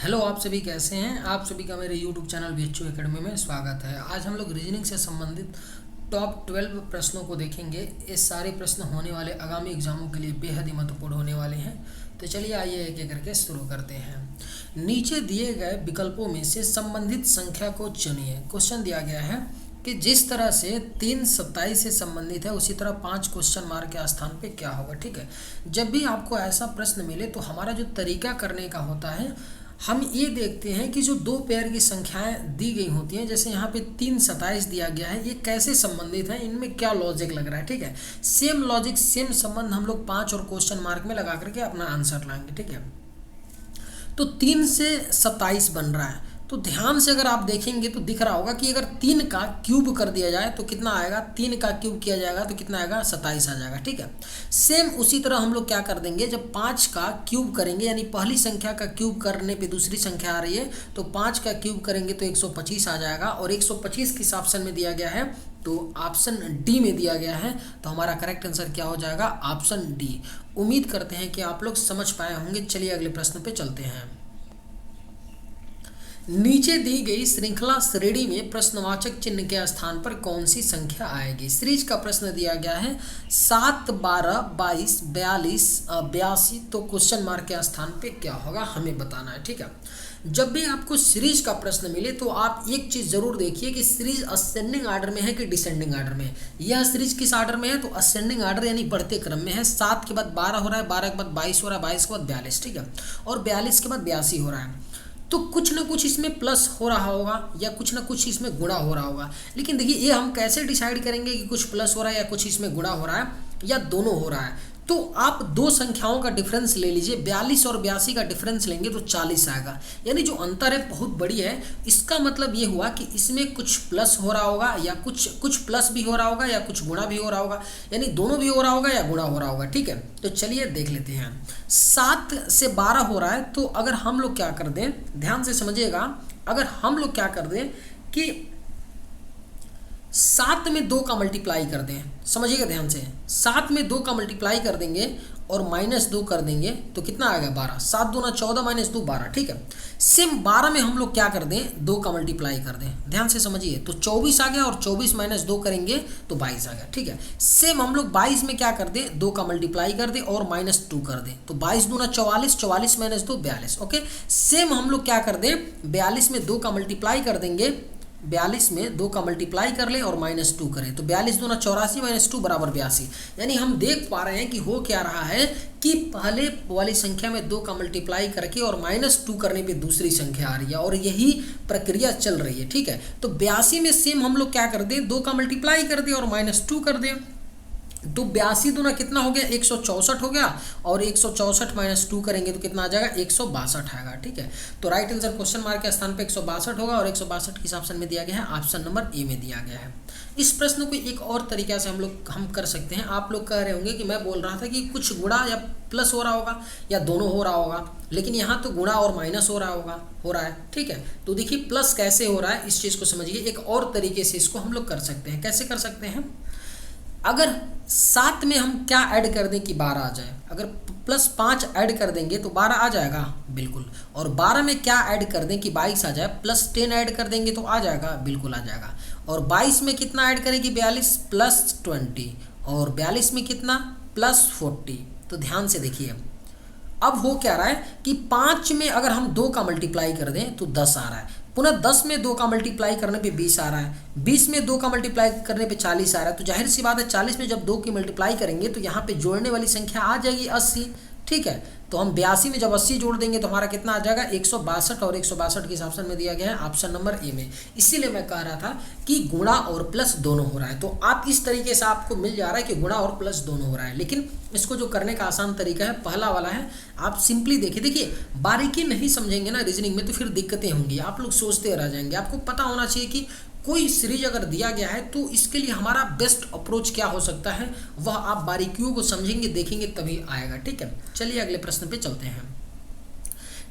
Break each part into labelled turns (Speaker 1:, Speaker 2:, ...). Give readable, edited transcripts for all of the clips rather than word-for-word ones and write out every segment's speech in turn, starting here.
Speaker 1: Hello, आप सभी कैसे हैं। आप सभी का मेरे यूट्यूब चैनल बीएचयू एकेडमी में स्वागत है। आज हम लोग रीजनिंग से संबंधित टॉप 12 प्रश्नों को देखेंगे। ये सारे प्रश्न होने वाले आगामी एग्जामों के लिए बेहद ही महत्वपूर्ण होने वाले हैं। तो चलिए आइए एक एक करके शुरू करते हैं। नीचे दिए गए विकल्पों में से संबंधित संख्या को चुनिए। क्वेश्चन दिया गया है कि जिस तरह से 3 27 से संबंधित है उसी तरह 5 क्वेश्चन मार्क के स्थान पे क्या होगा। ठीक है, जब भी आपको ऐसा प्रश्न मिले तो हमारा जो तरीका करने का होता है, हम ये देखते हैं कि जो दो पेयर की संख्याएं दी गई होती हैं, जैसे यहाँ पे 3 27 दिया गया है, ये कैसे संबंधित है, इनमें क्या लॉजिक लग रहा है। ठीक है, सेम लॉजिक सेम संबंध हम लोग 5 और क्वेश्चन मार्क में लगा करके अपना आंसर लाएंगे। ठीक है, तो 3 से 27 बन रहा है, तो ध्यान से अगर आप देखेंगे तो दिख रहा होगा कि अगर 3 का क्यूब कर दिया जाए तो कितना आएगा, 3 का क्यूब किया जाएगा तो कितना आएगा, 27 आ जाएगा। ठीक है, सेम उसी तरह हम लोग क्या कर देंगे, जब 5 का क्यूब करेंगे, यानी पहली संख्या का क्यूब करने पे दूसरी संख्या आ रही है, तो 5 का क्यूब करेंगे तो 125 आ जाएगा। और 125 किस ऑप्शन में दिया गया है, तो ऑप्शन डी में दिया गया है। तो हमारा करेक्ट आंसर क्या हो जाएगा, ऑप्शन डी। उम्मीद करते हैं कि आप लोग समझ पाए होंगे। चलिए अगले प्रश्न पे चलते हैं। नीचे दी गई श्रृंखला श्रेणी में प्रश्नवाचक चिन्ह के स्थान पर कौन सी संख्या आएगी। सीरीज का प्रश्न दिया गया है 7, 12, 22, 42, 82, तो क्वेश्चन मार्क के स्थान पे क्या होगा हमें बताना है। ठीक है, जब भी आपको सीरीज का प्रश्न मिले तो आप एक चीज जरूर देखिए कि सीरीज असेंडिंग आर्डर में है कि डिसेंडिंग आर्डर में है। यह सीरीज किस आर्डर में है, तो असेंडिंग आर्डर यानी बढ़ते क्रम में है। 7 के बाद 12 हो रहा है, 12 के बाद 22 हो रहा है, 22 के बाद 42। ठीक है, और 42 के बाद 82 हो रहा है। तो कुछ ना कुछ इसमें प्लस हो रहा होगा या कुछ ना कुछ इसमें गुणा हो रहा होगा। लेकिन देखिए, ये हम कैसे डिसाइड करेंगे कि कुछ प्लस हो रहा है या कुछ इसमें गुणा हो रहा है या दोनों हो रहा है। तो आप दो संख्याओं का डिफरेंस ले लीजिए, 42 और 82 का डिफरेंस लेंगे तो 40 आएगा, यानी जो अंतर है बहुत बड़ी है। इसका मतलब ये हुआ कि इसमें कुछ प्लस हो रहा होगा या कुछ प्लस भी हो रहा होगा या कुछ गुणा भी हो रहा होगा, यानी दोनों भी हो रहा होगा या गुणा हो रहा होगा। ठीक है, तो चलिए देख लेते हैं। 7 से 12 हो रहा है, तो अगर हम लोग क्या कर दें, ध्यान से समझिएगा, अगर हम लोग क्या कर दें कि 7 में 2 का मल्टीप्लाई कर दें, समझिएगा ध्यान से, 7 में 2 का मल्टीप्लाई कर देंगे और -2 कर देंगे तो कितना आएगा, 12। 7 दूना 14 -2 12। ठीक है, सेम 12 में हम लोग क्या कर दें, 2 का मल्टीप्लाई कर दें, ध्यान से समझिए, तो 24 आ गया और 24 -2 करेंगे तो 22 आ गया। ठीक है, सेम हम लोग 22 में क्या कर दें, 2 का मल्टीप्लाई कर दें और -2 कर दें, तो 22 दूना 44, 44 -2 42। ओके, सेम हम लोग क्या कर दें, 42 में 2 का मल्टीप्लाई कर देंगे, 42 में 2 का मल्टीप्लाई कर लें और -2 करें, तो 42 दूना 84 -2 बराबर 82। यानी हम देख पा रहे हैं कि हो क्या रहा है कि पहले वाली संख्या में 2 का मल्टीप्लाई करके और -2 करने पे दूसरी संख्या आ रही है और यही प्रक्रिया चल रही है। ठीक है, तो 82 में सेम हम लोग क्या कर दें, 2 का मल्टीप्लाई कर दें और -2 कर दें, तो 82 दूना कितना हो गया, 164 हो गया, और 164 -2 करेंगे तो कितना आ जाएगा, 162 आएगा। ठीक है, तो राइट आंसर क्वेश्चन मार्क के स्थान पे 162 होगा और 162 किस ऑप्शन में दिया गया है, ऑप्शन नंबर ए में दिया गया है। इस प्रश्न को एक और तरीका से हम कर सकते हैं। आप लोग कह रहे होंगे कि मैं बोल रहा था कि कुछ गुणा या प्लस हो रहा होगा या दोनों हो रहा होगा, लेकिन यहाँ तो गुणा और माइनस हो रहा है। ठीक है, तो देखिए प्लस कैसे हो रहा है, इस चीज़ को समझिए। एक और तरीके से इसको हम लोग कर सकते हैं। कैसे कर सकते हैं, अगर 7 में हम क्या ऐड कर दें कि 12 आ जाए, अगर +5 ऐड कर देंगे तो 12 आ जाएगा, बिल्कुल। और 12 में क्या ऐड कर दें कि 22 आ जाए, +10 ऐड कर देंगे तो आ जाएगा, बिल्कुल आ जाएगा। और 22 में कितना ऐड करें कि 42 +20, और 42 में कितना +40। तो ध्यान से देखिए, अब हो क्या रहा है कि 5 में अगर हम 2 का मल्टीप्लाई कर दें तो 10 आ रहा है, पुनः 10 में 2 का मल्टीप्लाई करने पे 20 आ रहा है, 20 में 2 का मल्टीप्लाई करने पे 40 आ रहा है। तो जाहिर सी बात है 40 में जब 2 की मल्टीप्लाई करेंगे तो यहाँ पे जोड़ने वाली संख्या आ जाएगी 80। ठीक है, तो हम 82 में जब 80 जोड़ देंगे तो हमारा कितना आ जाएगा, 162, और 162 किस ऑप्शन में दिया गया है, ऑप्शन नंबर ए में। इसीलिए मैं कह रहा था कि गुणा और प्लस दोनों हो रहा है। तो आप इस तरीके से आपको मिल जा रहा है कि गुणा और प्लस दोनों हो रहा है, लेकिन इसको जो करने का आसान तरीका है पहला वाला है। आप सिंपली देखिए बारीकी नहीं समझेंगे ना रीजनिंग में तो फिर दिक्कतें होंगी, आप लोग सोचते रह जाएंगे। आपको पता होना चाहिए कि कोई सीरीज अगर दिया गया है तो इसके लिए हमारा बेस्ट अप्रोच क्या हो सकता है, वह आप बारीकियों को समझेंगे, देखेंगे तभी आएगा। ठीक है, चलिए अगले प्रश्न पे चलते हैं।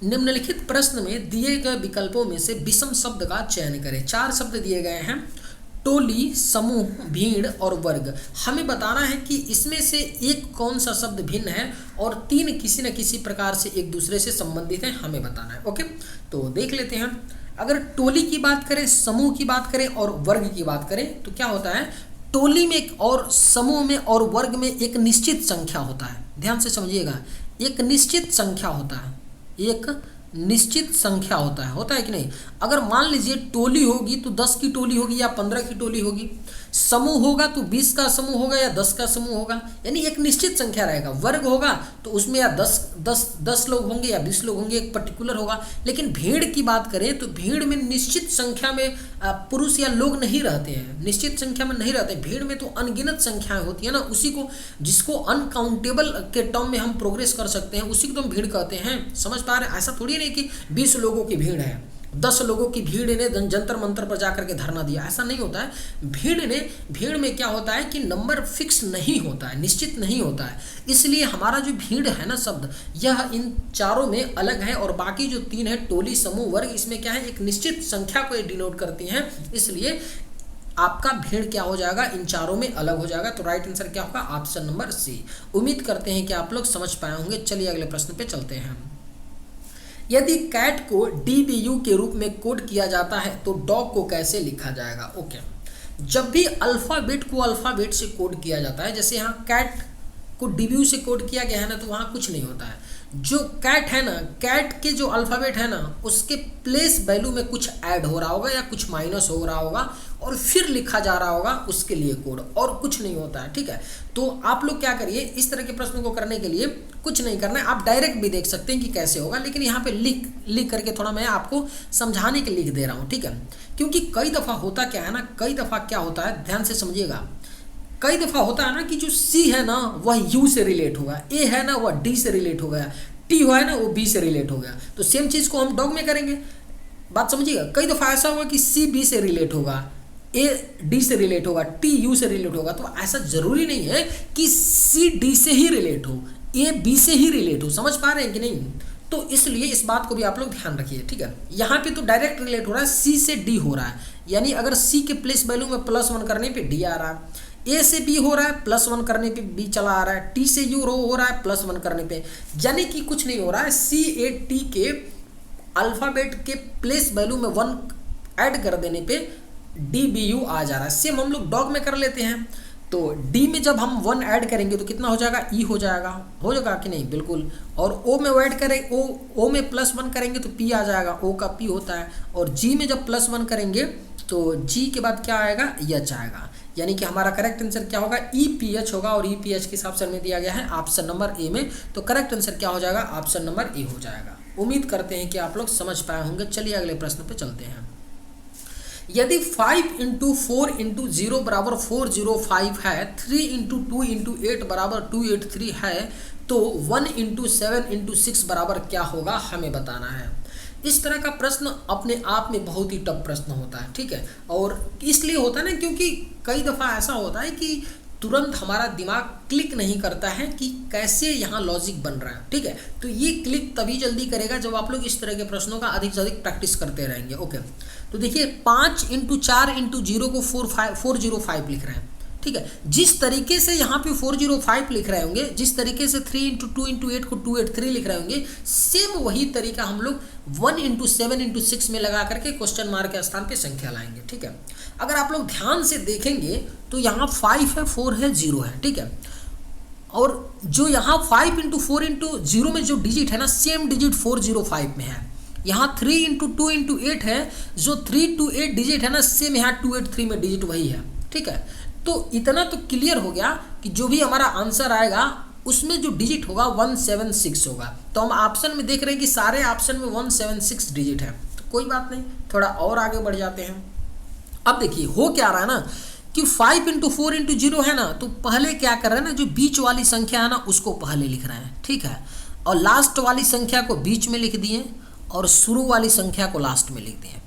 Speaker 1: निम्नलिखित प्रश्न में दिए गए विकल्पों में से विषम शब्द का चयन करें। 4 शब्द दिए गए हैं, टोली, समूह, भीड़ और वर्ग। हमें बताना है कि इसमें से एक कौन सा शब्द भिन्न है और तीन किसी न किसी प्रकार से एक दूसरे से संबंधित है, हमें बताना है। ओके, तो देख लेते हैं। अगर टोली की बात करें, समूह की बात करें और वर्ग की बात करें तो क्या होता है, टोली में और समूह में और वर्ग में एक निश्चित संख्या होता है। ध्यान से समझिएगा, एक निश्चित संख्या होता है, एक निश्चित संख्या होता है कि नहीं। अगर मान लीजिए टोली होगी तो 10 की टोली होगी या 15 की टोली होगी, समूह होगा तो 20 का समूह होगा या 10 का समूह होगा, यानी एक निश्चित संख्या रहेगा। वर्ग होगा तो उसमें या 10 लोग होंगे या 20 लोग होंगे, एक पर्टिकुलर होगा। लेकिन भीड़ की बात करें तो भीड़ में निश्चित संख्या में पुरुष या लोग नहीं रहते हैं, निश्चित संख्या में नहीं रहते। भीड़ में तो अनगिनत संख्याएं होती है ना, उसी को, जिसको अनकाउंटेबल के टर्म में हम प्रोग्रेस कर सकते हैं, उसी को हम भीड़ कहते हैं। समझ पा रहे हैं? ऐसा थोड़ी नहीं कि 20 लोगों की भीड़ है, 10 लोगों की भीड़ ने जंतर मंतर पर जाकर के धरना दिया, ऐसा नहीं होता है। भीड़ में क्या होता है कि नंबर फिक्स नहीं होता है, निश्चित नहीं होता है। इसलिए हमारा जो भीड़ है ना शब्द, यह इन चारों में अलग है और बाकी जो तीन है, टोली, समूह, वर्ग, इसमें क्या है, एक निश्चित संख्या को डिनोट करती हैं। इसलिए आपका भीड़ क्या हो जाएगा, इन चारों में अलग हो जाएगा। तो राइट आंसर क्या होगा, ऑप्शन नंबर सी। उम्मीद करते हैं कि आप लोग समझ पाए होंगे। चलिए अगले प्रश्न पे चलते हैं। यदि कैट को DBU के रूप में कोड किया जाता है तो डॉग को कैसे लिखा जाएगा? ओके, जब भी अल्फ़ाबेट को अल्फ़ाबेट से कोड किया जाता है, जैसे यहाँ कैट को DBU से कोड किया गया है ना, तो वहाँ कुछ नहीं होता है। जो कैट है ना, कैट के जो अल्फ़ाबेट है ना, उसके प्लेस वैल्यू में कुछ ऐड हो रहा होगा या कुछ माइनस हो रहा होगा और फिर लिखा जा रहा होगा उसके लिए कोड, और कुछ नहीं होता है। ठीक है, तो आप लोग क्या करिए, इस तरह के प्रश्न को करने के लिए कुछ नहीं करना है, आप डायरेक्ट भी देख सकते हैं कि कैसे होगा, लेकिन यहाँ पे लिख करके थोड़ा मैं आपको समझाने के लिख दे रहा हूँ। ठीक है, क्योंकि कई दफ़ा होता क्या है ना, कई दफ़ा क्या होता है, ध्यान से समझिएगा, कई दफ़ा होता है ना कि जो C है ना वह U से रिलेट होगा, A है ना वह D से रिलेट हो गया, T हुआ है ना वो B से रिलेट हो गया। तो सेम चीज़ को हम डॉग में करेंगे। बात समझिएगा, कई दफ़ा ऐसा होगा कि C B से रिलेट होगा, A D से रिलेट होगा, T U से रिलेट होगा। तो ऐसा ज़रूरी नहीं है कि C D से ही रिलेट हो, A B से ही रिलेट हो। समझ पा रहे हैं कि नहीं? तो इसलिए इस बात को भी आप लोग ध्यान रखिए। ठीक है, यहाँ पे तो डायरेक्ट रिलेट हो रहा है, C से D हो रहा है, यानी अगर C के प्लेस वैल्यू में +1 करने पे D आ रहा है, A से B हो रहा है, +1 करने पे B चला आ रहा है, T से U हो रहा है +1 करने पे, यानी कि कुछ नहीं हो रहा है। C A T के अल्फ़ाबेट के प्लेस वैल्यू में 1 ऐड कर देने पे DBU आ जा रहा है। सेम हम लोग डॉग में कर लेते हैं, तो D में जब हम 1 ऐड करेंगे तो कितना हो जाएगा, E हो जाएगा कि नहीं? बिल्कुल। और O में ऐड करें, O में +1 करेंगे तो P आ जाएगा, O का P होता है। और G में जब +1 करेंगे तो G के बाद क्या आएगा, H आएगा, यानी कि हमारा करेक्ट आंसर क्या होगा, EPH होगा। और EPH किस ऑप्शन में दिया गया है, ऑप्शन नंबर ए में। तो करेक्ट आंसर क्या हो जाएगा, ऑप्शन नंबर ए हो जाएगा। उम्मीद करते हैं कि आप लोग समझ पाए होंगे। चलिए अगले प्रश्न पे चलते हैं। यदि 5 × 4 × 0 = 405 है, 3 × 2 × 8 = 283 है, तो 1 × 7 × 6 बराबर क्या होगा, हमें बताना है। इस तरह का प्रश्न अपने आप में बहुत ही टफ प्रश्न होता है। ठीक है, और इसलिए होता है ना क्योंकि कई दफ़ा ऐसा होता है कि तुरंत हमारा दिमाग क्लिक नहीं करता है कि कैसे यहाँ लॉजिक बन रहा है। ठीक है, तो ये क्लिक तभी जल्दी करेगा जब आप लोग इस तरह के प्रश्नों का अधिक से अधिक प्रैक्टिस करते रहेंगे। ओके, तो देखिए 5 × 4 × 0 को 405 लिख रहे हैं। ठीक है, जिस तरीके से यहाँ पे 405 लिख रहे होंगे, जिस तरीके से 3 × 2 × 8 को 283 लिख रहे होंगे, सेम वही तरीका हम लोग 1 × 7 × 6 में लगा करके क्वेश्चन मार्क के स्थान पे संख्या लाएंगे। ठीक है, अगर आप लोग ध्यान से देखेंगे तो यहाँ 5 है, 4 है, 0 है। ठीक है, और जो यहाँ 5 × 4 × 0 में जो डिजिट है ना, सेम डिजिट 405 में है। यहाँ 3 × 2 × 8 है, जो 3 to 8 डिजिट है ना, सेम यहाँ 283 में डिजिट वही है। ठीक है, तो इतना तो क्लियर हो गया कि जो भी हमारा आंसर आएगा उसमें जो डिजिट होगा 176 होगा। तो हम ऑप्शन में देख रहे हैं कि सारे ऑप्शन में 176 डिजिट है, तो कोई बात नहीं, थोड़ा और आगे बढ़ जाते हैं। अब देखिए हो क्या रहा है ना कि 5 × 4 × 0 है ना, तो पहले क्या कर रहे हैं ना, जो बीच वाली संख्या है ना उसको पहले लिख रहे हैं। ठीक है, और लास्ट वाली संख्या को बीच में लिख दिए और शुरू वाली संख्या को लास्ट में लिख दिए।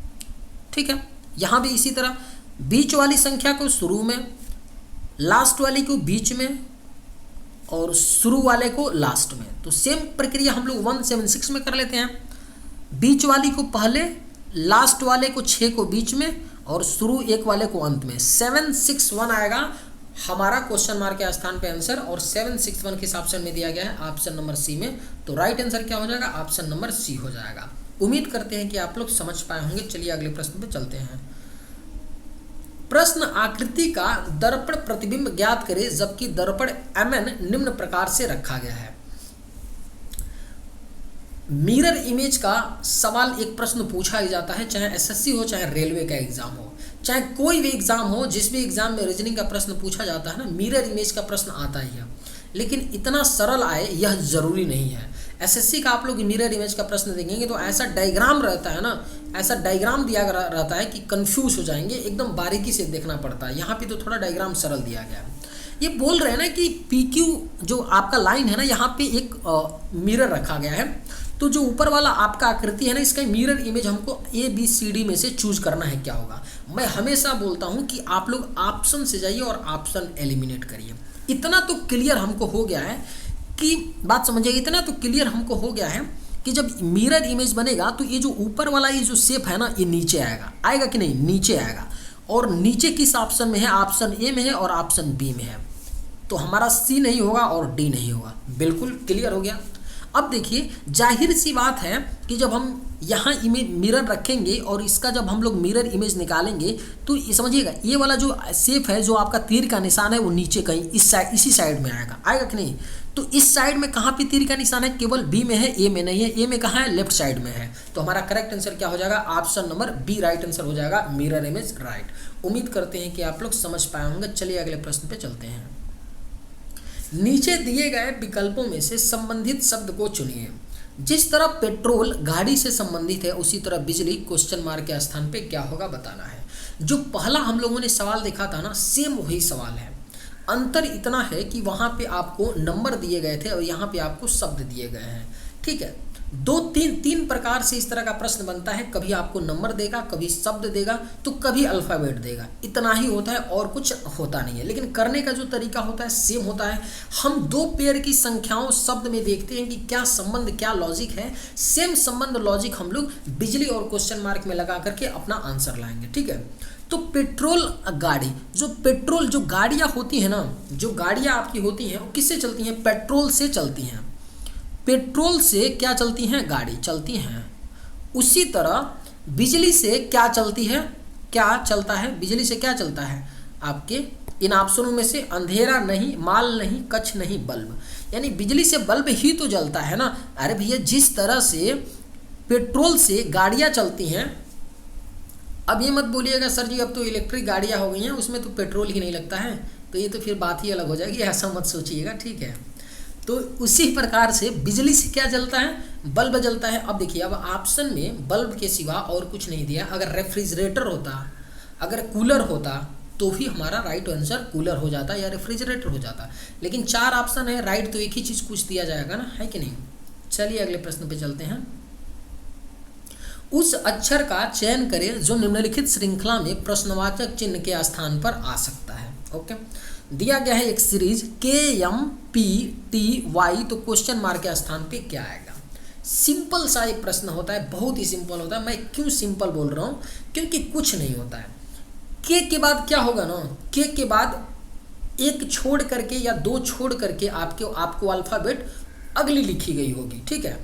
Speaker 1: ठीक है, यहाँ भी इसी तरह बीच वाली संख्या को शुरू में, लास्ट वाली को बीच में और शुरू वाले को लास्ट में। तो सेम प्रक्रिया हम लोग 176 में कर लेते हैं। बीच वाली को पहले, लास्ट वाले को 6 को बीच में और शुरू एक वाले को अंत में। 761 आएगा हमारा क्वेश्चन मार्क के स्थान पे आंसर, और 761 किस ऑप्शन में दिया गया है? ऑप्शन नंबर सी में। तो राइट आंसर क्या हो जाएगा? ऑप्शन नंबर सी हो जाएगा। उम्मीद करते हैं कि आप लोग समझ पाए होंगे। चलिए अगले प्रश्न पे चलते हैं। प्रश्न आकृति का दर्पण प्रतिबिंब ज्ञात करे जबकि दर्पण mn निम्न प्रकार से रखा गया है। मिरर इमेज का सवाल एक प्रश्न पूछा ही जाता है, चाहे एसएससी हो, चाहे रेलवे का एग्जाम हो, चाहे कोई भी एग्जाम हो, जिस भी एग्जाम में रीजनिंग का प्रश्न पूछा जाता है ना, मिरर इमेज का प्रश्न आता ही है। लेकिन इतना सरल आए यह जरूरी नहीं है। एसएससी का आप लोग मिरर इमेज का प्रश्न देखेंगे तो ऐसा डायग्राम रहता है ना, ऐसा डायग्राम दिया रहता है कि कंफ्यूज हो जाएंगे, एकदम बारीकी से देखना पड़ता है। यहाँ पे तो थोड़ा डायग्राम सरल दिया गया है। ये बोल रहे हैं ना कि PQ जो आपका लाइन है ना, यहाँ पे एक मिरर रखा गया है, तो जो ऊपर वाला आपका आकृति है ना, इसका मिरर इमेज हमको ABCD में से चूज करना है। क्या होगा? मैं हमेशा बोलता हूँ कि आप लोग ऑप्शन से जाइए और ऑप्शन एलिमिनेट करिए। इतना तो क्लियर हमको हो गया है कि बात समझिए, इतना तो क्लियर हमको हो गया है कि जब मिरर इमेज बनेगा तो ये जो ऊपर वाला ये जो शेप है ना, ये नीचे आएगा। आएगा कि नहीं? नीचे आएगा। और नीचे किस ऑप्शन में है? ऑप्शन ए में है और ऑप्शन बी में है। तो हमारा सी नहीं होगा और डी नहीं होगा। बिल्कुल क्लियर हो गया। अब देखिए, जाहिर सी बात है कि जब हम यहाँ इमेज मिरर रखेंगे और इसका जब हम लोग मिरर इमेज निकालेंगे तो समझिएगा, ये वाला जो शेप है, जो आपका तीर का निशान है, वो नीचे कहीं इस साइड, इसी साइड में आएगा। आएगा कि नहीं? तो इस साइड में कहाँ पे तीर का निशान है? केवल बी में है, ए में नहीं है। ए में कहाँ है? लेफ्ट साइड में है। तो हमारा करेक्ट आंसर क्या हो जाएगा? Option number B right answer हो जाएगा, मिरर इमेज राइट। उम्मीद करते हैं कि आप लोग समझ पाए होंगे। चलिए अगले प्रश्न पे चलते हैं। नीचे दिए गए विकल्पों में से संबंधित शब्द को चुनिए। जिस तरह पेट्रोल गाड़ी से संबंधित है, उसी तरह बिजली क्वेश्चन मार्क के स्थान पे क्या होगा बताना है। जो पहला हम लोगों ने सवाल देखा था ना, सेम वही सवाल है। अंतर इतना है कि वहाँ पे आपको नंबर दिए गए थे और यहाँ पे आपको शब्द दिए गए हैं। ठीक है, तीन प्रकार से इस तरह का प्रश्न बनता है। कभी आपको नंबर देगा, कभी शब्द देगा, तो कभी अल्फ़ाबेट देगा। इतना ही होता है और कुछ होता नहीं है। लेकिन करने का जो तरीका होता है सेम होता है। हम दो पेयर की संख्याओं शब्द में देखते हैं कि क्या संबंध, क्या लॉजिक है। सेम संबंध लॉजिक हम लोग बिजली और क्वेश्चन मार्क में लगा करके अपना आंसर लाएंगे। ठीक है, तो पेट्रोल गाड़ी, जो गाड़ियाँ होती हैं ना, जो गाड़ियाँ आपकी होती हैं वो किससे चलती हैं? पेट्रोल से चलती हैं। पेट्रोल से क्या चलती हैं? गाड़ी चलती हैं। उसी तरह बिजली से क्या चलती है? क्या चलता है? बिजली से क्या चलता है? आपके इन ऑप्शनों में से अंधेरा नहीं, माल नहीं, कच्छ नहीं, बल्ब। यानी बिजली से बल्ब ही तो जलता है ना। अरे भैया, जिस तरह से पेट्रोल से गाड़ियाँ चलती हैं, अब ये मत बोलिएगा सर जी अब तो इलेक्ट्रिक गाड़ियाँ हो गई हैं, उसमें तो पेट्रोल ही नहीं लगता है, तो ये तो फिर बात ही अलग हो जाएगी। ऐसा मत सोचिएगा, ठीक है। तो उसी प्रकार से बिजली से क्या जलता है? बल्ब जलता है। अब देखिए, अब ऑप्शन में बल्ब के सिवा और कुछ नहीं दिया। अगर रेफ्रिजरेटर होता, अगर कूलर होता, तो भी हमारा राइट आंसर कूलर हो जाता या रेफ्रिजरेटर हो जाता। लेकिन 4 ऑप्शन है, राइट तो एक ही चीज़ कुछ दिया जाएगा ना, है कि नहीं। चलिए अगले प्रश्न पे चलते हैं। उस अक्षर का चयन करें जो निम्नलिखित श्रृंखला में प्रश्नवाचक चिन्ह के स्थान पर आ सकता है। ओके, दिया गया है एक सीरीज KMPTY, तो क्वेश्चन मार्क के स्थान पे क्या आएगा? सिंपल सा एक प्रश्न होता है, बहुत ही सिंपल होता है। मैं क्यों सिंपल बोल रहा हूँ? क्योंकि कुछ नहीं होता है। के के बाद क्या होगा ना, के बाद एक छोड़ करके या 2 छोड़ करके आपको अल्फ़ाबेट अगली लिखी गई होगी। ठीक है,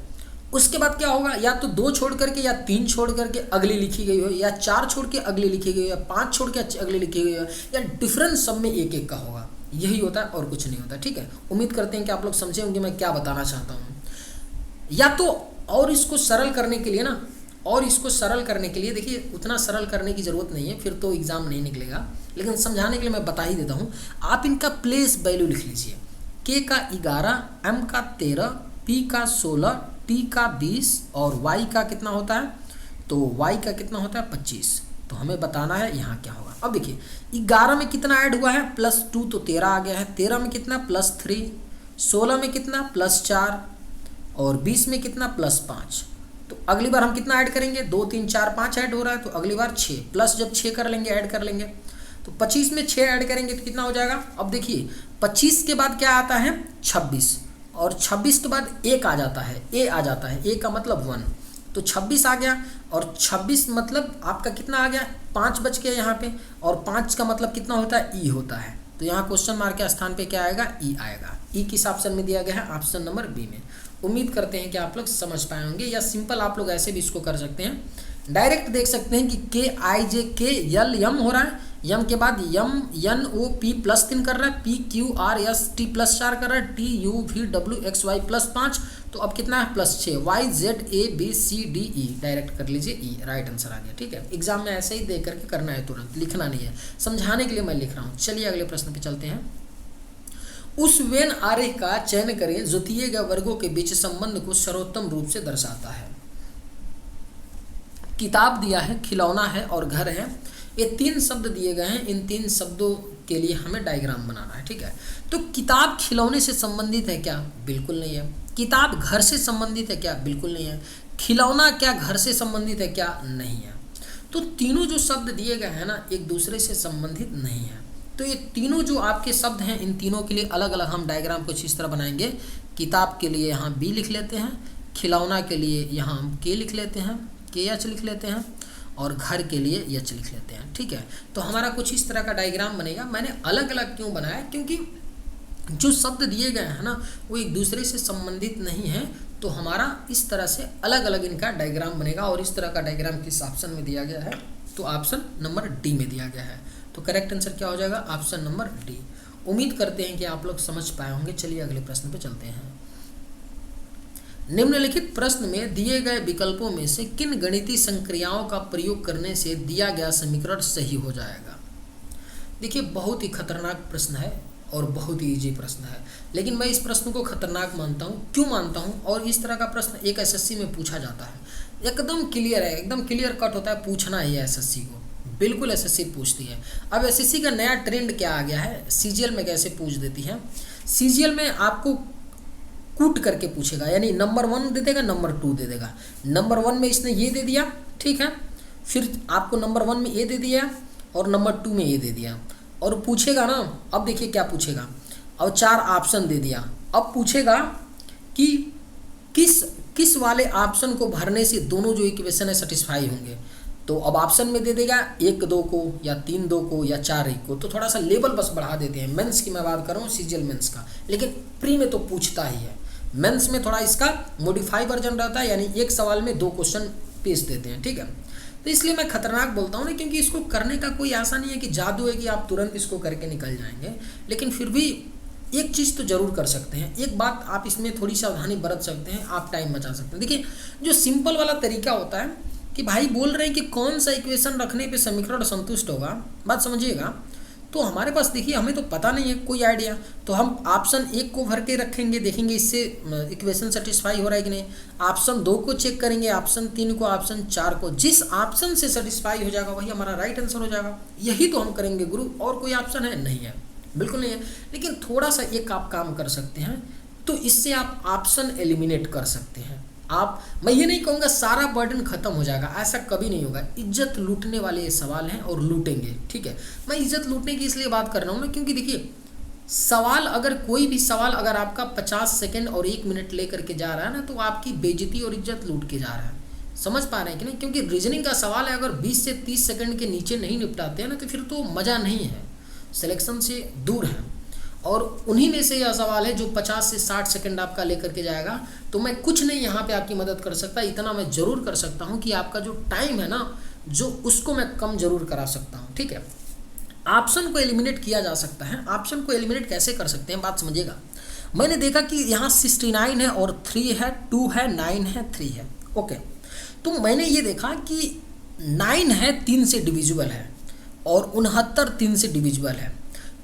Speaker 1: उसके बाद क्या होगा? या तो 2 छोड़ करके या 3 छोड़ करके अगली लिखी गई हो, या 4 छोड़ के अगली लिखी गई हो, या 5 छोड़ के अगली लिखी गई हो, या डिफरेंस सब में एक एक का होगा। यही होता है और कुछ नहीं होता। ठीक है, उम्मीद करते हैं कि आप लोग समझे होंगे मैं क्या बताना चाहता हूँ। या तो और इसको सरल करने के लिए ना, और इसको सरल करने के लिए देखिए, उतना सरल करने की ज़रूरत नहीं है, फिर तो एग्ज़ाम नहीं निकलेगा। लेकिन समझाने के लिए मैं बता ही देता हूँ। आप इनका प्लेस वैल्यू लिख लीजिए। के का 11, एम का 13, पी का 16, टी का 20 और वाई का कितना होता है? तो वाई का कितना होता है? 25। तो हमें बताना है यहाँ क्या होगा। अब देखिए, 11 में कितना ऐड हुआ है? +2, तो 13 आ गया है। 13 में कितना? +3। 16 में कितना? +4 और 20 में कितना? +5। तो अगली बार हम कितना ऐड करेंगे? 2, 3, 4, 5 ऐड हो रहा है, तो अगली बार 6 प्लस जब 6 कर लेंगे, ऐड कर लेंगे, तो 25 में 6 ऐड करेंगे तो कितना हो जाएगा? अब देखिए, 25 के बाद क्या आता है? 26, और 26 के बाद 1 आ जाता है, ए आ जाता है, ए का मतलब 1। तो 26 आ गया, और 26 मतलब आपका कितना आ गया, 5 बच गया यहाँ पे, और 5 का मतलब कितना होता है, ई होता है। तो यहाँ क्वेश्चन मार्क के स्थान पे क्या आएगा, ई आएगा। ई किस ऑप्शन में दिया गया है, ऑप्शन नंबर बी में। उम्मीद करते हैं कि आप लोग समझ पाए होंगे, या सिंपल आप लोग ऐसे भी इसको कर सकते हैं, डायरेक्ट देख सकते हैं कि के आई जे के यल यम हो रहा है, यम के बाद M N O P plus 3 कर रहा है, P Q R S T plus 4 कर रहा है, T U V W X Y plus 5, तो अब कितना है plus 6, Y Z A B C D E, direct कर लीजिए ई, राइट आंसर आ गया। ठीक है, एग्जाम में ऐसे ही देख करके करना है, तुरंत लिखना नहीं है, समझाने के लिए मैं लिख रहा हूँ। चलिए अगले प्रश्न पे चलते हैं। उस वेन आरेख का चयन करें जो दिए गए वर्गों के बीच संबंध को सर्वोत्तम रूप से दर्शाता है। किताब दिया है, खिलौना है और घर है, ये 3 शब्द दिए गए हैं। इन 3 शब्दों के लिए हमें डायग्राम बनाना है। ठीक है, तो किताब खिलौने से संबंधित है क्या, बिल्कुल नहीं है। किताब घर से संबंधित है क्या, बिल्कुल नहीं है। खिलौना क्या घर से संबंधित है क्या, नहीं है। तो तीनों जो शब्द दिए गए हैं ना, एक दूसरे से संबंधित नहीं है। तो ये तीनों जो आपके शब्द हैं, इन तीनों के लिए अलग अलग हम डायग्राम कुछ इस तरह बनाएंगे। किताब के लिए यहाँ बी लिख लेते हैं, खिलौना के लिए यहाँ हम के लिख लेते हैं, के एच लिख लेते हैं, और घर के लिए एच लिख लेते हैं। ठीक है, तो हमारा कुछ इस तरह का डायग्राम बनेगा। मैंने अलग अलग क्यों बनाया, क्योंकि जो शब्द दिए गए हैं ना, वो एक दूसरे से संबंधित नहीं है, तो हमारा इस तरह से अलग अलग इनका डायग्राम बनेगा। और इस तरह का डायग्राम किस ऑप्शन में दिया गया है, तो ऑप्शन नंबर डी में दिया गया है। तो करेक्ट आंसर क्या हो जाएगा, ऑप्शन नंबर डी। उम्मीद करते हैं कि आप लोग समझ पाए होंगे। चलिए अगले प्रश्न पे चलते हैं। निम्नलिखित प्रश्न में दिए गए विकल्पों में से किन गणितीय संक्रियाओं का प्रयोग करने से दिया गया समीकरण सही हो जाएगा। देखिए, बहुत ही खतरनाक प्रश्न है और बहुत ही इजी प्रश्न है, लेकिन मैं इस प्रश्न को खतरनाक मानता हूँ। क्यों मानता हूँ, और इस तरह का प्रश्न एक एसएससी में पूछा जाता है, एकदम क्लियर है, एकदम क्लियर कट होता है, पूछना ही है एसएससी को, बिल्कुल एसएससी पूछती है। अब एसएससी का नया ट्रेंड क्या आ गया है, सीजीएल में कैसे पूछ देती है। सीजीएल में आपको कूट करके पूछेगा, यानी नंबर 1 दे देगा, नंबर 2 दे देगा। नंबर 1 में इसने ये दे दिया, ठीक है, फिर आपको नंबर 1 में ये दे दिया और नंबर 2 में ये दे दिया, और पूछेगा ना, अब देखिए क्या पूछेगा, और 4 ऑप्शन दे दिया। अब पूछेगा कि किस वाले ऑप्शन को भरने से दोनों जो इक्वेशन है सेटिस्फाई होंगे। तो अब ऑप्शन में दे देगा 1 2 को, या 3 2 को, या 4 1 को। तो थोड़ा सा लेवल बस बढ़ा देते हैं। मेंस की मैं बात कर रहा हूँ, सीजीएल मेंस का, लेकिन प्री में तो पूछता ही है। मेंस में थोड़ा इसका मॉडिफाई वर्जन रहता है, यानी एक सवाल में 2 क्वेश्चन पेश देते हैं। ठीक है, तो इसलिए मैं खतरनाक बोलता हूँ ना, क्योंकि इसको करने का कोई ऐसा नहीं है कि जादू है कि आप तुरंत इसको करके निकल जाएंगे। लेकिन फिर भी एक चीज़ तो जरूर कर सकते हैं, एक बात आप इसमें थोड़ी सावधानी बरत सकते हैं, आप टाइम बचा सकते हैं। देखिए, जो सिंपल वाला तरीका होता है कि भाई बोल रहे हैं कि कौन सा इक्वेशन रखने पे समीकरण संतुष्ट होगा, बात समझिएगा। तो हमारे पास देखिए, हमें तो पता नहीं है कोई आइडिया, तो हम ऑप्शन 1 को भर के रखेंगे, देखेंगे इससे इक्वेशन सेटिस्फाई हो रहा है कि नहीं। ऑप्शन 2 को चेक करेंगे, ऑप्शन 3 को, ऑप्शन 4 को। जिस ऑप्शन से सेटिस्फाई हो जाएगा वही हमारा राइट आंसर हो जाएगा। यही तो हम करेंगे गुरु, और कोई ऑप्शन है नहीं है, बिल्कुल नहीं है। लेकिन थोड़ा सा एक आप काम कर सकते हैं, तो इससे आप ऑप्शन एलिमिनेट कर सकते हैं। मैं ये नहीं कहूँगा सारा बर्डन खत्म हो जाएगा, ऐसा कभी नहीं होगा। इज्जत लूटने वाले ये सवाल हैं और लूटेंगे। ठीक है, मैं इज्जत लूटने की इसलिए बात कर रहा हूँ ना, क्योंकि देखिए, सवाल अगर कोई भी सवाल अगर आपका 50 सेकंड और 1 मिनट लेकर के जा रहा है ना, तो आपकी बेइज्जती और इज्जत लूट के जा रहा है। समझ पा रहे हैं कि नहीं, क्योंकि रीजनिंग का सवाल है, अगर 20 से 30 सेकंड के नीचे नहीं निपटाते हैं ना, तो फिर तो मज़ा नहीं है, सिलेक्शन से दूर है। और उन्हीं में से यह सवाल है जो 50 से 60 सेकंड आपका लेकर के जाएगा। तो मैं कुछ नहीं यहाँ पे आपकी मदद कर सकता, इतना मैं ज़रूर कर सकता हूँ कि आपका जो टाइम है ना, जो उसको मैं कम ज़रूर करा सकता हूँ। ठीक है, ऑप्शन को एलिमिनेट किया जा सकता है। ऑप्शन को एलिमिनेट कैसे कर सकते हैं, बात समझिएगा। मैंने देखा कि यहाँ 69 है और 3 है, 2 है, 9 है, 3 है। ओके, तो मैंने ये देखा कि 9 है 3 से डिविजिबल है और 69 3 से डिविजिबल है।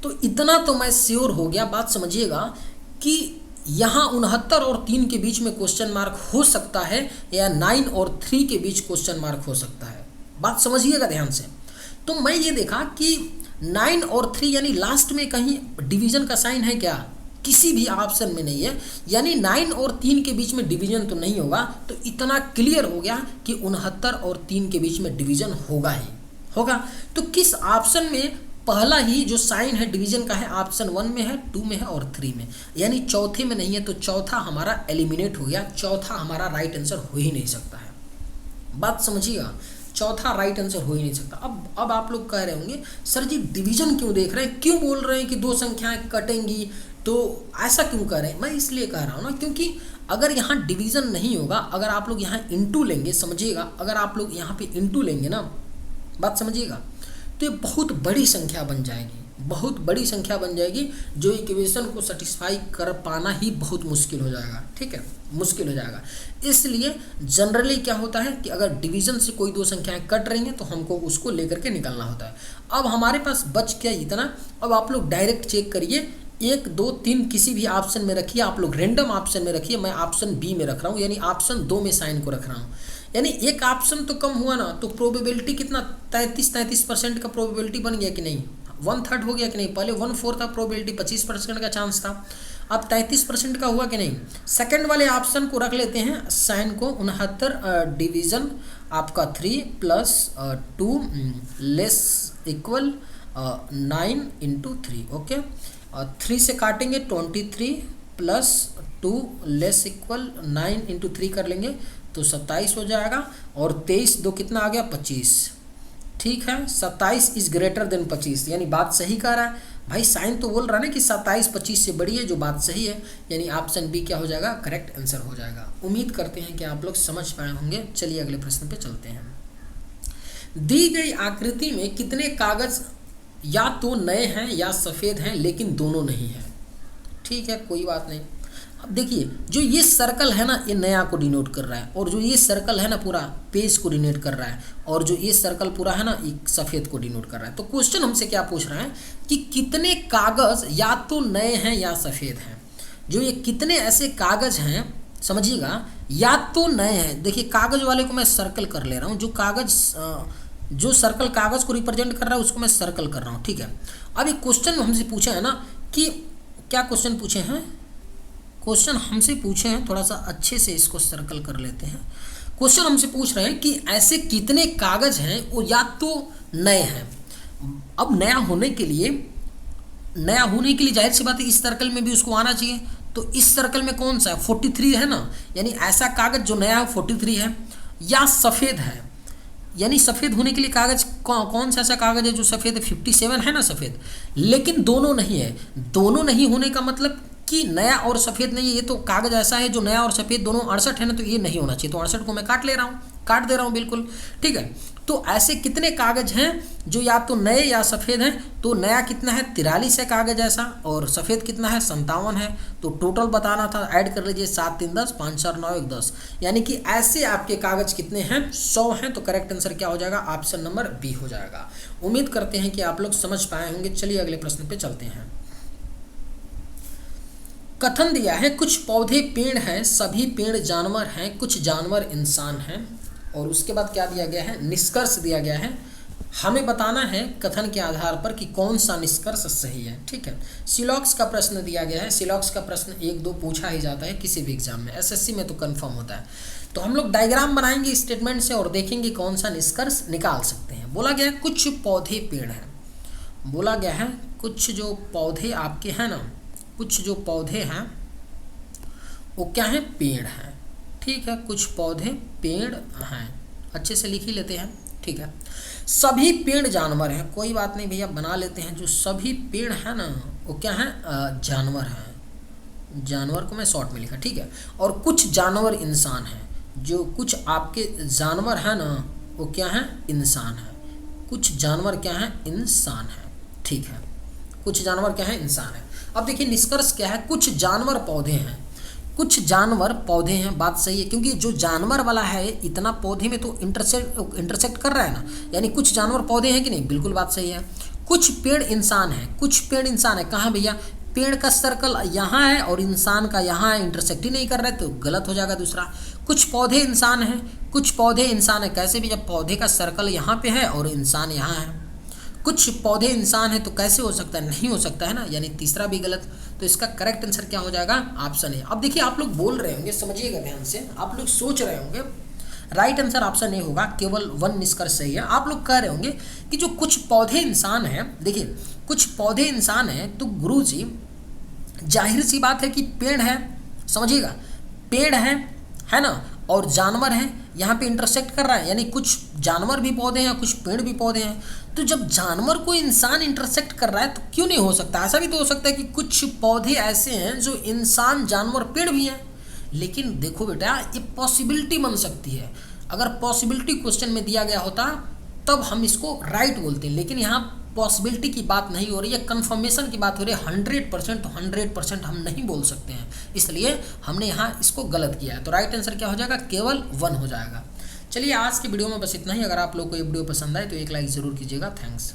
Speaker 1: तो इतना तो मैं श्योर हो गया, बात समझिएगा, कि यहाँ 69 और 3 के बीच में क्वेश्चन मार्क हो सकता है, या 9 और 3 के बीच क्वेश्चन मार्क हो सकता है। बात समझिएगा ध्यान से। तो मैं ये देखा कि 9 और 3 यानी लास्ट में कहीं डिवीजन का साइन है क्या, किसी भी ऑप्शन में नहीं है, यानी 9 और 3 के बीच में डिवीजन तो नहीं होगा। तो इतना क्लियर हो गया कि 69 और 3 के बीच में डिवीजन होगा ही होगा। तो किस ऑप्शन में पहला ही जो साइन है डिवीजन का है, ऑप्शन 1 में है, 2 में है और 3 में, यानी चौथे में नहीं है। तो चौथा हमारा एलिमिनेट हो गया, चौथा हमारा राइट आंसर हो ही नहीं सकता है। बात समझिएगा, चौथा राइट आंसर हो ही नहीं सकता। अब आप लोग कह रहे होंगे सर जी डिवीजन क्यों देख रहे हैं, क्यों बोल रहे हैं कि दो संख्याएं कटेंगी, तो ऐसा क्यों कह रहे हैं? मैं इसलिए कह रहा हूँ ना, क्योंकि अगर यहाँ डिवीजन नहीं होगा, अगर आप लोग यहाँ इंटू लेंगे, समझिएगा, अगर आप लोग यहाँ पे इंटू लेंगे ना, बात समझिएगा, तो ये बहुत बड़ी संख्या बन जाएगी, बहुत बड़ी संख्या बन जाएगी, जो इक्वेशन को सेटिस्फाई कर पाना ही बहुत मुश्किल हो जाएगा। ठीक है, मुश्किल हो जाएगा। इसलिए जनरली क्या होता है कि अगर डिवीजन से कोई दो संख्याएं कट रही हैं तो हमको उसको लेकर के निकलना होता है। अब हमारे पास बच गया इतना। अब आप लोग डायरेक्ट चेक करिए, 1 2 3 किसी भी ऑप्शन में रखिए, आप लोग रेंडम ऑप्शन में रखिए, मैं ऑप्शन बी में रख रहा हूँ, यानी ऑप्शन 2 में साइन को रख रहा हूँ, यानी एक ऑप्शन तो कम हुआ ना, तो प्रोबेबिलिटी कितना 33% का प्रोबेबिलिटी बन गया कि नहीं, 1/3 हो गया कि नहीं, पहले 1/4 था प्रोबेबिलिटी, 25% का चांस था, अब 33% का हुआ कि नहीं। सेकंड वाले ऑप्शन को रख लेते हैं साइन को 69, डिवीजन आपका 3 + 2 लेस इक्वल 9 × 3, ओके। 3 से काटेंगे 23 + 2 लेस इक्वल 9 × 3 कर लेंगे तो 27 हो जाएगा, और 23 2 कितना आ गया 25। ठीक है, 27 इज ग्रेटर देन 25, यानी बात सही कह रहा है भाई, साइन तो बोल रहा है ना कि 27 25 से बड़ी है, जो बात सही है, यानी ऑप्शन बी क्या हो जाएगा, करेक्ट आंसर हो जाएगा। उम्मीद करते हैं कि आप लोग समझ पाए होंगे। चलिए अगले प्रश्न पे चलते हैं। दी गई आकृति में कितने कागज या तो नए हैं या सफ़ेद हैं, लेकिन दोनों नहीं हैं। ठीक है, कोई बात नहीं। अब देखिए, जो ये सर्कल है ना, ये नया को डिनोट कर रहा है, और जो ये सर्कल है ना पूरा पेज को डिनोट कर रहा है, और जो ये सर्कल पूरा है ना, ये सफ़ेद को डिनोट कर रहा है। तो क्वेश्चन हमसे क्या पूछ रहा है कि कितने कागज़ या तो नए हैं या सफ़ेद हैं। जो ये कितने ऐसे कागज़ हैं, समझिएगा, या तो नए हैं। देखिए कागज़ वाले को मैं सर्कल कर ले रहा हूँ, जो कागज़ जो सर्कल कागज़ को रिप्रेजेंट कर रहा है उसको मैं सर्कल कर रहा हूँ। ठीक है, अब एक क्वेश्चन हमसे पूछा है ना कि क्या क्वेश्चन पूछे हैं, क्वेश्चन हमसे पूछे हैं, थोड़ा सा अच्छे से इसको सर्कल कर लेते हैं। क्वेश्चन हमसे पूछ रहे हैं कि ऐसे कितने कागज़ हैं वो या तो नए हैं। अब नया होने के लिए जाहिर सी बात है इस सर्कल में भी उसको आना चाहिए, तो इस सर्कल में कौन सा है, 43 है ना, यानी ऐसा कागज़ जो नया है 43 है, या सफ़ेद है, यानी सफ़ेद होने के लिए कागज़ कौन सा ऐसा कागज़ है जो सफ़ेद है, 57 है ना सफ़ेद, लेकिन दोनों नहीं है। दोनों नहीं होने का मतलब कि नया और सफ़ेद नहीं है, ये तो कागज़ ऐसा है जो नया और सफ़ेद दोनों 68 है ना, तो ये नहीं होना चाहिए, तो 68 को मैं काट दे रहा हूँ बिल्कुल। ठीक है, तो ऐसे कितने कागज़ हैं जो या तो नए या सफ़ेद हैं। तो नया कितना है, 43 है कागज़ ऐसा, और सफ़ेद कितना है, 57 है। तो टोटल बताना था, ऐड कर लीजिए, 7 3 10, 5 4 9 1 10, यानी कि ऐसे आपके कागज़ कितने हैं, 100 हैं। तो करेक्ट आंसर क्या हो जाएगा, ऑप्शन नंबर बी हो जाएगा। उम्मीद करते हैं कि आप लोग समझ पाए होंगे। चलिए अगले प्रश्न पे चलते हैं। कथन दिया है कुछ पौधे पेड़ हैं, सभी पेड़ जानवर हैं, कुछ जानवर इंसान हैं, और उसके बाद क्या दिया गया है, निष्कर्ष दिया गया है। हमें बताना है कथन के आधार पर कि कौन सा निष्कर्ष सही है। ठीक है, सिलॉक्स का प्रश्न दिया गया है। सिलॉक्स का प्रश्न 1 2 पूछा ही जाता है किसी भी एग्जाम में, एसएससी में तो कंफर्म होता है। तो हम लोग डायग्राम बनाएंगे स्टेटमेंट से और देखेंगे कौन सा निष्कर्ष निकाल सकते हैं। बोला गया है कुछ पौधे पेड़ हैं, बोला गया है कुछ जो पौधे आपके हैं ना, कुछ जो पौधे हैं वो क्या है, पेड़ हैं। ठीक है, कुछ पौधे पेड़ हैं, अच्छे से लिख ही लेते हैं। ठीक है, सभी पेड़ जानवर हैं, कोई बात नहीं भैया बना लेते हैं। जो सभी पेड़ हैं ना वो क्या है, जानवर हैं। जानवर को मैं शॉर्ट में लिखा, ठीक है। और कुछ जानवर इंसान हैं, जो कुछ आपके जानवर हैं ना वो क्या है, इंसान है। कुछ जानवर क्या है, इंसान है। ठीक है, कुछ जानवर क्या है, इंसान है। अब देखिए निष्कर्ष क्या है, कुछ जानवर पौधे हैं, कुछ जानवर पौधे हैं, बात सही है, क्योंकि जो जानवर वाला है इतना पौधे में तो इंटरसेक्ट कर रहा है ना, यानी कुछ जानवर पौधे हैं कि नहीं, बिल्कुल बात सही है। कुछ पेड़ इंसान है, कुछ पेड़ इंसान है, कहाँ भैया, पेड़ का सर्कल यहाँ है और इंसान का यहाँ है, इंटरसेक्ट ही नहीं कर रहा है, तो गलत हो जाएगा दूसरा। कुछ पौधे इंसान हैं, कुछ पौधे इंसान है, कैसे भी, जब पौधे का सर्कल यहाँ पे है और इंसान यहाँ है। कुछ पौधे इंसान है तो कैसे हो सकता है, नहीं हो सकता है ना, यानी तीसरा भी गलत। तो इसका करेक्ट आंसर क्या हो जाएगा, ऑप्शन ए। अब देखिए आप लोग बोल रहे होंगे, समझिएगा ध्यान से, आप लोग सोच रहे होंगे राइट आंसर ऑप्शन ए होगा, केवल 1 निष्कर्ष सही है। आप लोग कह रहे होंगे कि जो कुछ पौधे इंसान हैं, देखिए कुछ पौधे इंसान हैं तो गुरुजी जाहिर सी बात है कि पेड़ है, समझिएगा पेड़ है ना, और जानवर हैं, यहाँ पे इंटरसेक्ट कर रहा है, यानी कुछ जानवर भी पौधे हैं, कुछ पेड़ भी पौधे हैं। तो जब जानवर को इंसान इंटरसेक्ट कर रहा है तो क्यों नहीं हो सकता? ऐसा भी तो हो सकता है कि कुछ पौधे ऐसे हैं जो इंसान, जानवर, पेड़ भी हैं। लेकिन देखो बेटा, ये पॉसिबिलिटी बन सकती है। अगर पॉसिबिलिटी क्वेश्चन में दिया गया होता तब हम इसको राइट बोलते हैं, लेकिन यहाँ पॉसिबिलिटी की बात नहीं हो रही है, कंफर्मेशन की बात हो रही है। 100% तो 100% हम नहीं बोल सकते हैं, इसलिए हमने यहाँ इसको गलत किया है। तो राइट आंसर क्या हो जाएगा? केवल 1 हो जाएगा। चलिए आज की वीडियो में बस इतना ही। अगर आप लोग को ये वीडियो पसंद आए तो एक लाइक ज़रूर कीजिएगा। थैंक्स।